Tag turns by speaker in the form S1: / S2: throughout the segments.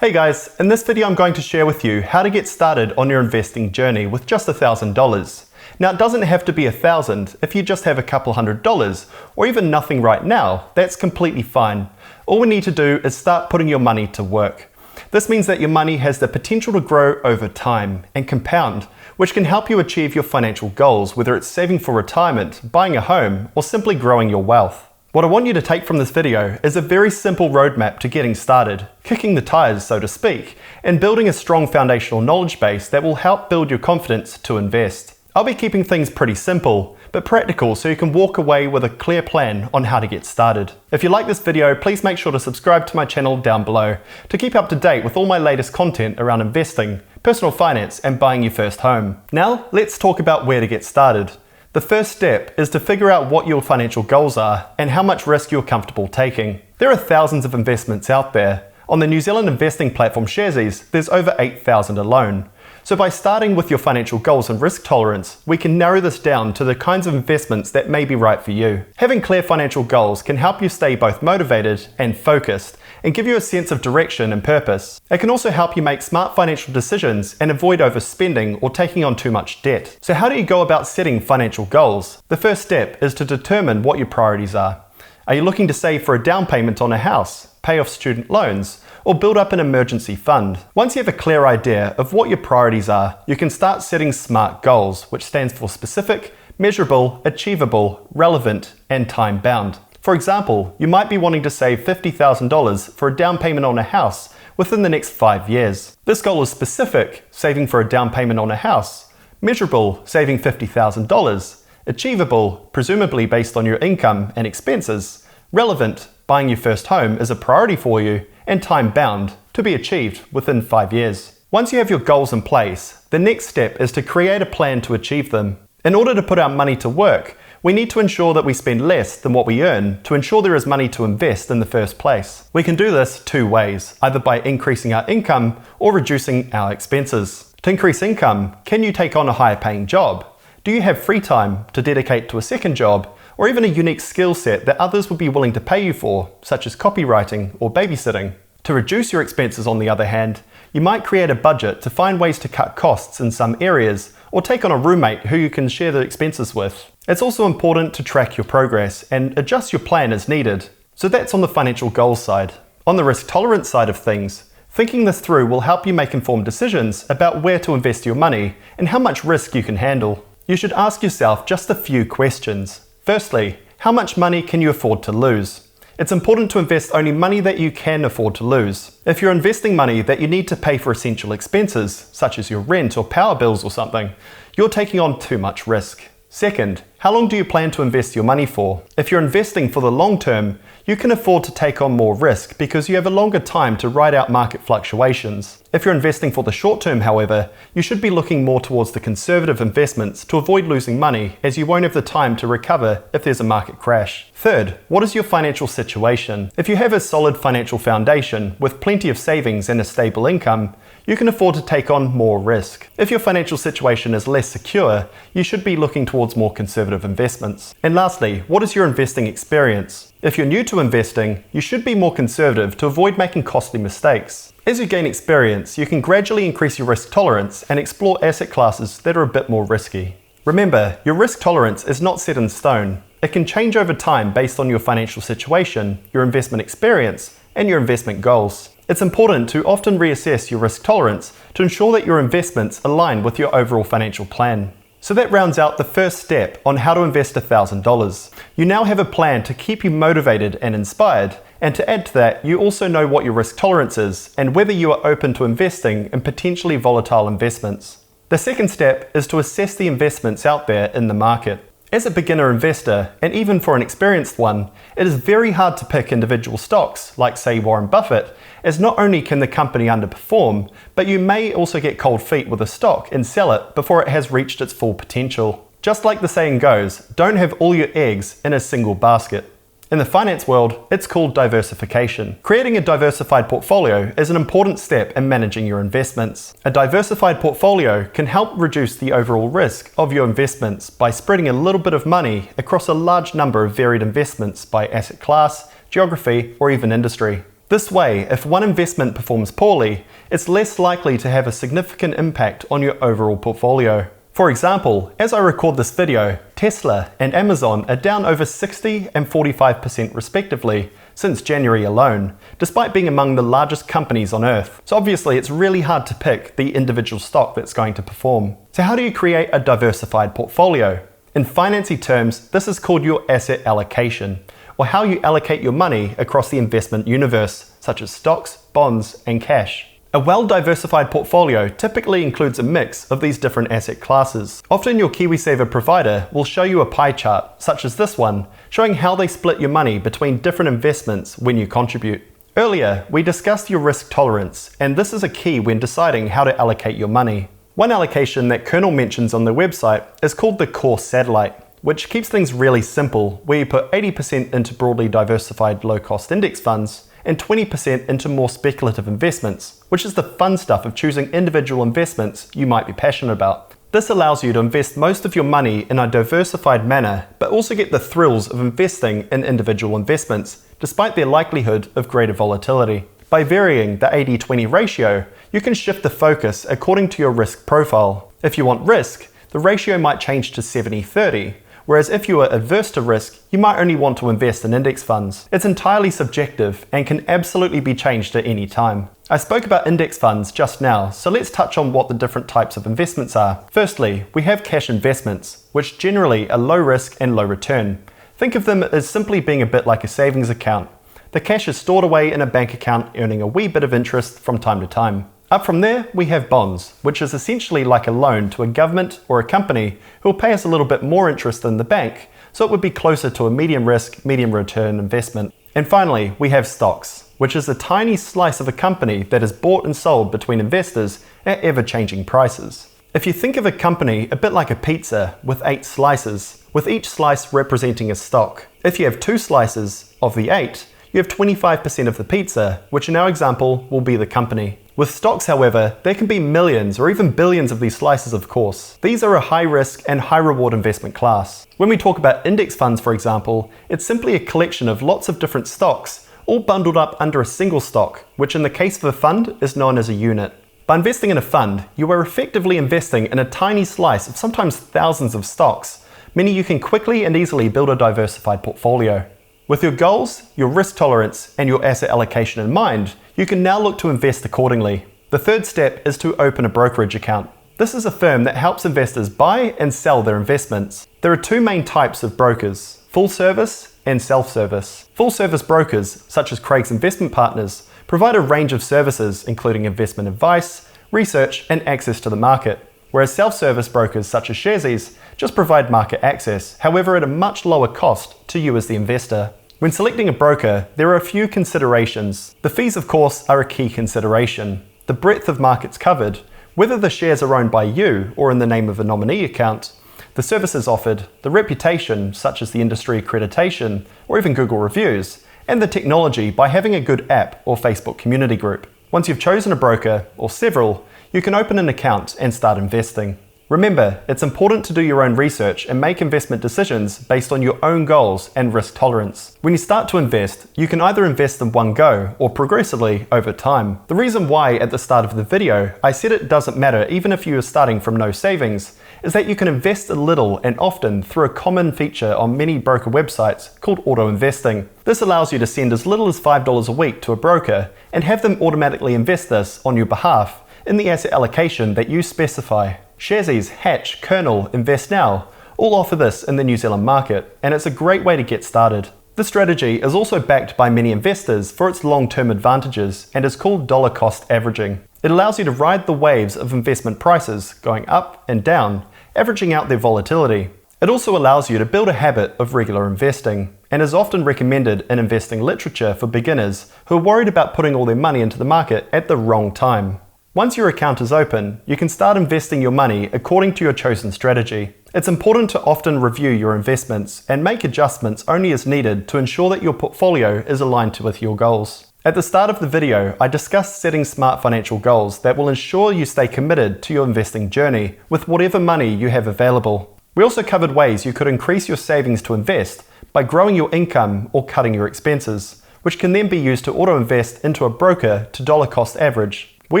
S1: Hey guys, in this video I'm going to share with you how to get started on your investing journey with just $1,000. Now it doesn't have to be 1,000. If you just have a couple $100 or even nothing right now, that's completely fine. All we need to do is start putting your money to work. This means that your money has the potential to grow over time and compound, which can help you achieve your financial goals, whether it's saving for retirement, buying a home, or simply growing your wealth. What I want you to take from this video is a very simple roadmap to getting started, kicking the tires so to speak, and building a strong foundational knowledge base that will help build your confidence to invest. I'll be keeping things pretty simple, but practical so you can walk away with a clear plan on how to get started. If you like this video, please make sure to subscribe to my channel down below to keep up to date with all my latest content around investing, personal finance, and buying your first home. Now, let's talk about where to get started. The first step is to figure out what your financial goals are and how much risk you're comfortable taking. There are thousands of investments out there. On the New Zealand investing platform Sharesies, there's over 8,000 alone. So by starting with your financial goals and risk tolerance, we can narrow this down to the kinds of investments that may be right for you. Having clear financial goals can help you stay both motivated and focused and give you a sense of direction and purpose. It can also help you make smart financial decisions and avoid overspending or taking on too much debt. So how do you go about setting financial goals? The first step is to determine what your priorities are. Are you looking to save for a down payment on a house, pay off student loans, or build up an emergency fund? Once you have a clear idea of what your priorities are, you can start setting SMART goals, which stands for specific, measurable, achievable, relevant, and time-bound. For example, you might be wanting to save $50,000 for a down payment on a house within the next 5 years. This goal is specific, saving for a down payment on a house; measurable, saving $50,000; achievable, presumably based on your income and expenses; relevant, buying your first home is a priority for you; and time-bound, to be achieved within 5 years. Once you have your goals in place, the next step is to create a plan to achieve them. In order to put our money to work, we need to ensure that we spend less than what we earn to ensure there is money to invest in the first place. We can do this two ways, either by increasing our income or reducing our expenses. To increase income, can you take on a higher paying job? Do you have free time to dedicate to a second job, or even a unique skill set that others would be willing to pay you for, such as copywriting or babysitting? To reduce your expenses, on the other hand, you might create a budget to find ways to cut costs in some areas, or take on a roommate who you can share the expenses with. It's also important to track your progress and adjust your plan as needed. So that's on the financial goals side. On the risk tolerance side of things, thinking this through will help you make informed decisions about where to invest your money and how much risk you can handle. You should ask yourself just a few questions. Firstly, how much money can you afford to lose? It's important to invest only money that you can afford to lose. If you're investing money that you need to pay for essential expenses, such as your rent or power bills or something, you're taking on too much risk. Second, how long do you plan to invest your money for? If you're investing for the long term, you can afford to take on more risk because you have a longer time to ride out market fluctuations. If you're investing for the short term, however, you should be looking more towards the conservative investments to avoid losing money, as you won't have the time to recover if there's a market crash. Third, what is your financial situation? If you have a solid financial foundation with plenty of savings and a stable income, you can afford to take on more risk. If your financial situation is less secure, you should be looking towards more conservative investments. And lastly, what is your investing experience? If you're new to investing, you should be more conservative to avoid making costly mistakes. As you gain experience, you can gradually increase your risk tolerance and explore asset classes that are a bit more risky. Remember, your risk tolerance is not set in stone. It can change over time based on your financial situation, your investment experience, and your investment goals. It's important to often reassess your risk tolerance to ensure that your investments align with your overall financial plan. So that rounds out the first step on how to invest $1,000. You now have a plan to keep you motivated and inspired, and to add to that, you also know what your risk tolerance is and whether you are open to investing in potentially volatile investments. The second step is to assess the investments out there in the market. As a beginner investor, and even for an experienced one, it is very hard to pick individual stocks, like say Warren Buffett, as not only can the company underperform, but you may also get cold feet with a stock and sell it before it has reached its full potential. Just like the saying goes, don't have all your eggs in a single basket. In the finance world, it's called diversification. Creating a diversified portfolio is an important step in managing your investments. A diversified portfolio can help reduce the overall risk of your investments by spreading a little bit of money across a large number of varied investments by asset class, geography, or even industry. This way, if one investment performs poorly, it's less likely to have a significant impact on your overall portfolio. For example, as I record this video, Tesla and Amazon are down over 60 and 45% respectively since January alone, despite being among the largest companies on Earth. So obviously it's really hard to pick the individual stock that's going to perform. So how do you create a diversified portfolio? In financy terms, this is called your asset allocation, or how you allocate your money across the investment universe, such as stocks, bonds, and cash. A well-diversified portfolio typically includes a mix of these different asset classes. Often your KiwiSaver provider will show you a pie chart, such as this one, showing how they split your money between different investments when you contribute. Earlier, we discussed your risk tolerance, and this is a key when deciding how to allocate your money. One allocation that Kernel mentions on their website is called the core satellite, which keeps things really simple, where you put 80% into broadly diversified low-cost index funds, and 20% into more speculative investments, which is the fun stuff of choosing individual investments you might be passionate about. This allows you to invest most of your money in a diversified manner, but also get the thrills of investing in individual investments, despite their likelihood of greater volatility. By varying the 80-20 ratio, you can shift the focus according to your risk profile. If you want risk, the ratio might change to 70-30, whereas if you are averse to risk, you might only want to invest in index funds. It's entirely subjective and can absolutely be changed at any time. I spoke about index funds just now, so let's touch on what the different types of investments are. Firstly, we have cash investments, which generally are low risk and low return. Think of them as simply being a bit like a savings account. The cash is stored away in a bank account, earning a wee bit of interest from time to time. Up from there, we have bonds, which is essentially like a loan to a government or a company who will pay us a little bit more interest than the bank, so it would be closer to a medium risk, medium return investment. And finally, we have stocks, which is a tiny slice of a company that is bought and sold between investors at ever-changing prices. If you think of a company a bit like a pizza with 8 slices, with each slice representing a stock. If you have 2 slices of the 8, you have 25% of the pizza, which in our example will be the company. With stocks, however, there can be millions or even billions of these slices, of course. These are a high risk and high reward investment class. When we talk about index funds, for example, it's simply a collection of lots of different stocks, all bundled up under a single stock, which in the case of a fund is known as a unit. By investing in a fund, you are effectively investing in a tiny slice of sometimes thousands of stocks, meaning you can quickly and easily build a diversified portfolio. With your goals, your risk tolerance, and your asset allocation in mind, you can now look to invest accordingly. The third step is to open a brokerage account. This is a firm that helps investors buy and sell their investments. There are 2 main types of brokers, full service and self-service. Full service brokers, such as Craig's Investment Partners, provide a range of services including investment advice, research, and access to the market. Whereas self-service brokers such as Sharesies just provide market access, however at a much lower cost to you as the investor. When selecting a broker, there are a few considerations. The fees, of course, are a key consideration. The breadth of markets covered, whether the shares are owned by you or in the name of a nominee account, the services offered, the reputation, such as the industry accreditation or even Google reviews, and the technology by having a good app or Facebook community group. Once you've chosen a broker, or several, you can open an account and start investing. Remember, it's important to do your own research and make investment decisions based on your own goals and risk tolerance. When you start to invest, you can either invest in one go or progressively over time. The reason why at the start of the video I said it doesn't matter even if you are starting from no savings is that you can invest a little and often through a common feature on many broker websites called auto-investing. This allows you to send as little as $5 a week to a broker and have them automatically invest this on your behalf in the asset allocation that you specify. Sharesies, Hatch, Kernel, Invest Now all offer this in the New Zealand market, and it's a great way to get started. This strategy is also backed by many investors for its long-term advantages and is called dollar cost averaging. It allows you to ride the waves of investment prices going up and down, averaging out their volatility. It also allows you to build a habit of regular investing, and is often recommended in investing literature for beginners who are worried about putting all their money into the market at the wrong time. Once your account is open, you can start investing your money according to your chosen strategy. It's important to often review your investments and make adjustments only as needed to ensure that your portfolio is aligned with your goals. At the start of the video, I discussed setting smart financial goals that will ensure you stay committed to your investing journey with whatever money you have available. We also covered ways you could increase your savings to invest by growing your income or cutting your expenses, which can then be used to auto-invest into a broker to dollar cost average. We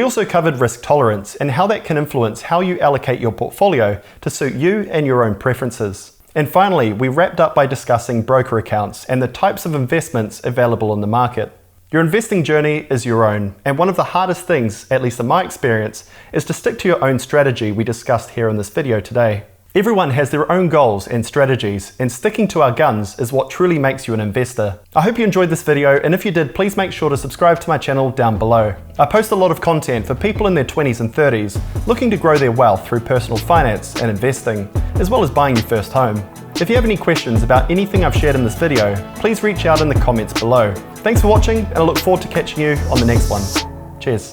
S1: also covered risk tolerance and how that can influence how you allocate your portfolio to suit you and your own preferences. And finally, we wrapped up by discussing broker accounts and the types of investments available in the market. Your investing journey is your own, and one of the hardest things, at least in my experience, is to stick to your own strategy we discussed here in this video today. Everyone has their own goals and strategies, and sticking to our guns is what truly makes you an investor. I hope you enjoyed this video, and if you did, please make sure to subscribe to my channel down below. I post a lot of content for people in their 20s and 30s looking to grow their wealth through personal finance and investing, as well as buying your first home. If you have any questions about anything I've shared in this video, please reach out in the comments below. Thanks for watching, and I look forward to catching you on the next one. Cheers.